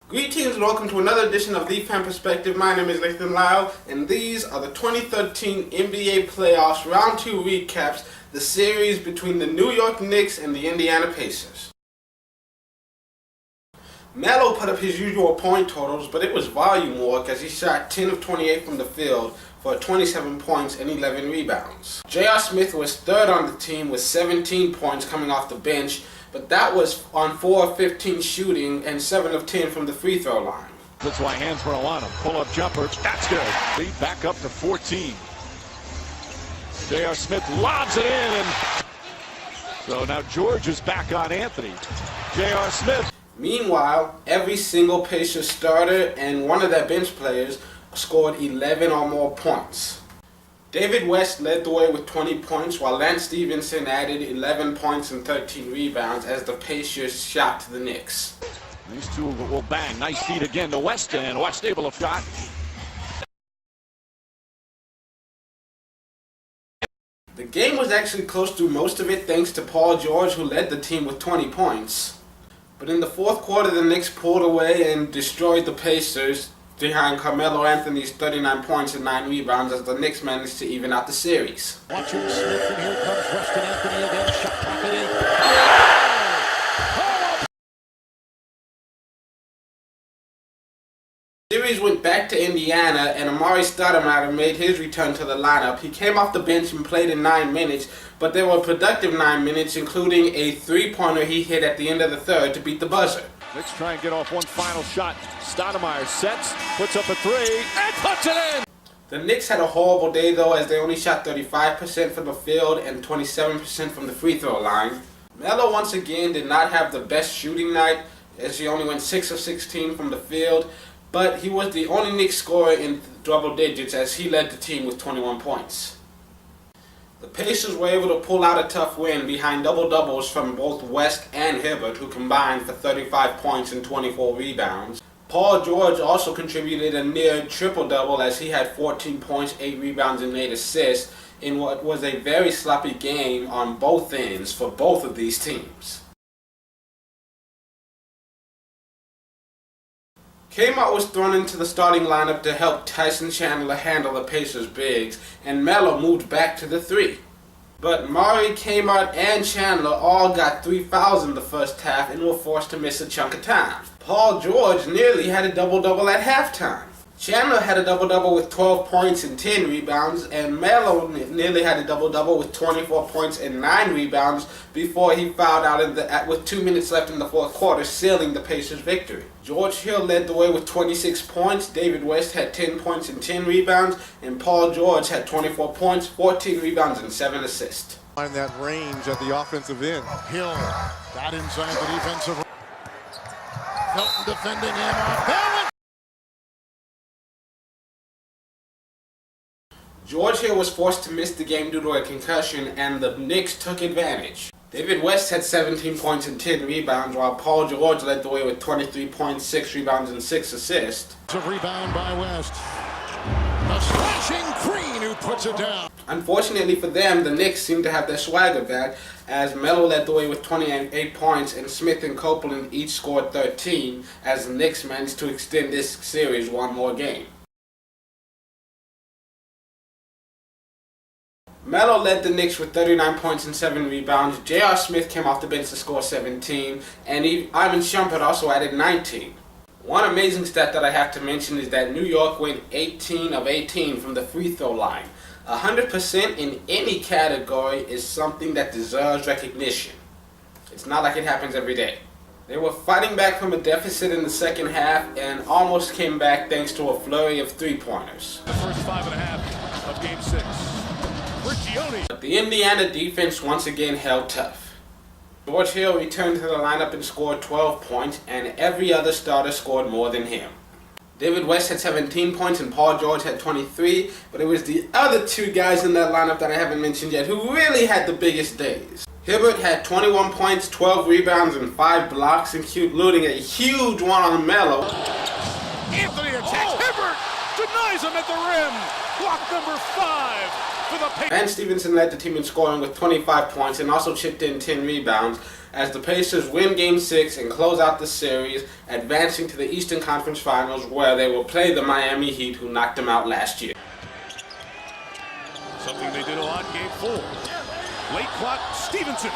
Greetings and welcome to another edition of The Fan Perspective. My name is Nathan Lyle, and these are the 2013 NBA Playoffs Round 2 recaps, the series between the New York Knicks and the Indiana Pacers. Melo put up his usual point totals, but it was volume work as he shot 10 of 28 from the field for 27 points and 11 rebounds. J.R. Smith was third on the team with 17 points coming off the bench, but that was on 4 of 15 shooting and 7 of 10 from the free throw line. That's why Hansbrough on him. Pull-up jumper. That's good. Lead back up to 14. J.R. Smith lobs it in. And so now George is back on Anthony. J.R. Smith. Meanwhile, every single Pacers starter and one of their bench players scored 11 or more points. David West led the way with 20 points, while Lance Stevenson added 11 points and 13 rebounds as the Pacers shot the Knicks. These two will bang. Nice feed again to West, and West able to shot. The game was actually close through most of it thanks to Paul George, who led the team with 20 points. But in the fourth quarter, the Knicks pulled away and destroyed the Pacers behind Carmelo Anthony's 39 points and 9 rebounds as the Knicks managed to even out the series. Watching Smith, and here comes West and Anthony again. Shot clock it in. The series went back to Indiana, and Amar'e Stoudemire made his return to the lineup. He came off the bench and played in 9 minutes, but they were productive 9 minutes, including a three-pointer he hit at the end of the third to beat the buzzer. Let's try and get off one final shot. Stoudemire sets, puts up a three, and puts it in! The Knicks had a horrible day, though, as they only shot 35% from the field and 27% from the free throw line. Melo once again did not have the best shooting night, as he only went 6 of 16 from the field, but he was the only Knicks scorer in double digits as he led the team with 21 points. The Pacers were able to pull out a tough win behind double-doubles from both West and Hibbert, who combined for 35 points and 24 rebounds. Paul George also contributed a near triple-double as he had 14 points, 8 rebounds, and 8 assists in what was a very sloppy game on both ends for both of these teams. Kmart was thrown into the starting lineup to help Tyson Chandler handle the Pacers' bigs, and Melo moved back to the 3. But Murray, Kmart, and Chandler all got 3 fouls in the first half and were forced to miss a chunk of time. Paul George nearly had a double-double at halftime. Chandler had a double-double with 12 points and 10 rebounds, and Melo nearly had a double-double with 24 points and 9 rebounds before he fouled out with 2 minutes left in the fourth quarter, sealing the Pacers' victory. George Hill led the way with 26 points, David West had 10 points and 10 rebounds, and Paul George had 24 points, 14 rebounds, and 7 assists. Find that range at the offensive end. Hill got inside the defensive. Hilton defending him off balance. George Hill was forced to miss the game due to a concussion, and the Knicks took advantage. David West had 17 points and 10 rebounds, while Paul George led the way with 23 points, 6 rebounds, and 6 assists. A rebound by West. A slashing Green who puts it down. Unfortunately for them, the Knicks seemed to have their swagger back, as Melo led the way with 28 points, and Smith and Copeland each scored 13, as the Knicks managed to extend this series one more game. Melo led the Knicks with 39 points and 7 rebounds. J.R. Smith came off the bench to score 17, and Ivan Shumpert also added 19. One amazing stat that I have to mention is that New York went 18 of 18 from the free throw line. 100% in any category is something that deserves recognition. It's not like it happens every day. They were fighting back from a deficit in the second half and almost came back thanks to a flurry of three-pointers. The first 5.5 of Game 6. But the Indiana defense once again held tough. George Hill returned to the lineup and scored 12 points, and every other starter scored more than him. David West had 17 points and Paul George had 23, but it was the other two guys in that lineup that I haven't mentioned yet who really had the biggest days. Hibbert had 21 points, 12 rebounds, and 5 blocks, including a huge one on Melo. Anthony attacks. Hibbert denies him at the rim. Block number 5. for the Pacers. Lance Stevenson led the team in scoring with 25 points and also chipped in 10 rebounds as the Pacers win Game 6 and close out the series, advancing to the Eastern Conference Finals where they will play the Miami Heat, who knocked them out last year. Something they did a lot in Game 4. Late clock, Stevenson.